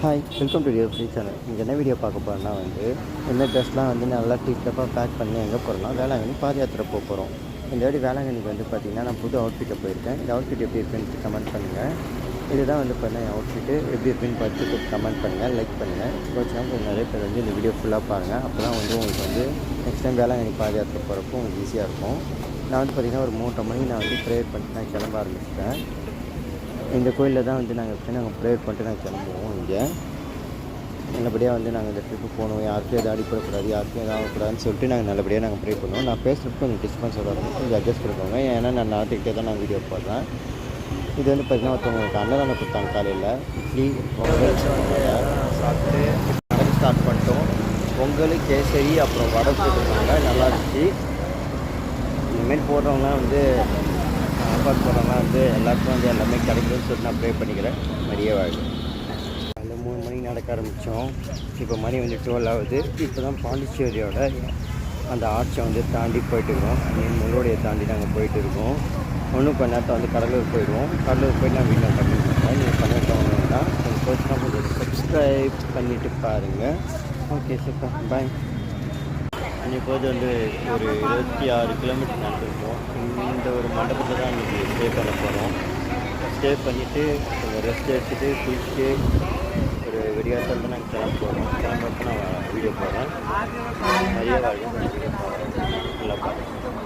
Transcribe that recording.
Hi welcome to your free channel. இங்கே என்ன video பார்க்க போகிறோன்னா இந்த ட்ரெஸ்லாம் நல்லா டிப்டப்பாக பேக் பண்ணி எங்கே போகிறோம்னா வேளாங்கண்ணி பாத யாத்திரை போக போகிறோம். இந்த வாட்டி வேளாங்கண்ணிக்கு பார்த்திங்கன்னா நான் புது அவுட்ஃபிட்டை போயிருக்கேன். இந்த அவுட்ஃபிட் எப்படி இருக்குன்னு கமெண்ட் பண்ணுங்கள். இதுதான் பார்த்தீங்கன்னா என் அவுட்ஃபிட்டு எப்படி இருக்குன்னு பார்த்து கமெண்ட் பண்ணுங்கள், லைக் பண்ணுங்கள். கொஞ்சம் நிறைய பேர் இந்த வீடியோ ஃபுல்லாக பாருங்கள். அப்போ தான் உங்களுக்கு நெக்ஸ்ட் டைம் வேளாங்கண்ணி பாத யாத்திரை போகிறப்போ உங்களுக்கு ஈஸியாக இருக்கும். நான் பார்த்திங்கன்னா ஒரு 3:30 மணிக்கு நான் ப்ரேயர் பண்ணிட்டு நான் கிளம்ப ஆரம்பிச்சிட்டேன். இந்த கோயிலில் தான் நாங்கள் ப்ரேயர் பண்ணிட்டு நாங்கள் கிளம்புவோம். இங்கே நல்லபடியாக நாங்கள் இந்த ட்ரிப்பு போகணும், யாருக்கும் எதாவது அடிப்படக்கூடாது, யாருக்கும் எதாவது ஆகக்கூடாதுன்னு சொல்லிட்டு நாங்கள் நல்லபடியாக ப்ரே பண்ணுவோம். நான் பேசுகிறதுக்கு கொஞ்சம் டிஸ்டன்ஸ் வரும், கொஞ்சம் அட்ஜஸ்ட் பண்ணிக்கோங்க. ஏன்னா நான் நடத்திக்கிட்டே தான் நான் வீடியோ போடுறேன். இது பார்த்திங்கன்னா ஒருத்தவங்களுக்கு அன்னதானம் கொடுத்தாங்க. காலையில் இட்லி பொங்கல் சாப்பிட்டு நடக்க ஸ்டார்ட் பண்ணிட்டோம். பொங்கல் கேசரி அப்புறம் வடை போட்டுருக்காங்க, நல்லா இருந்துச்சு. இனிமேல் போடுறவங்களாம் சாப்பாடு போடுறவங்க எல்லாருக்கும் எல்லாமே கிடைக்குதுன்னு சொல்லிட்டு நான் ப்ரே பண்ணிக்கிறேன். நிறைய வாழ்க்கை அதில் 3 மணிக்கு நடக்க ஆரம்பித்தோம். இப்போ மணி 12 ஆகுது. இப்போ தான் பாண்டிச்சேரியோட அந்த ஆட்சியை தாண்டி போயிட்டுருக்கோம். முள்ளோடைய தாண்டி நாங்கள் போயிட்டு இருக்கோம். இன்னும் கொஞ்ச நேரத்தில் கடலூர் போயிடுவோம். கடலூர் போய்ட்டு நான் வீட்டில் கம்மி பண்ணுறேன். நீங்கள் பண்ணிட்டோம்னா கொஞ்சம் போச்சுன்னா கொஞ்சம் சப்ஸ்கிரைப் பண்ணிவிட்டு பாருங்கள். ஓகே சூப்பர், பாய். இன்றைக்கி ஒரு 26 கிலோமீட்டர் நடந்துருக்கோம். இந்த ஒரு மண்டபத்தில் தான் இன்றைக்கி ஸ்டே பண்ண போகிறோம். ஸ்டே பண்ணிவிட்டு கொஞ்சம் ரெஸ்ட் எடுத்துகிட்டு குளிச்சுட்டு ஒரு விடியாசல் தான் நாங்கள் கிளம்ப போகிறோம். கிளம்புறப்ப நான் வீடியோ போடுறேன். நிறைய வீடியோ போடுறேன். நல்லா பாருங்கள்.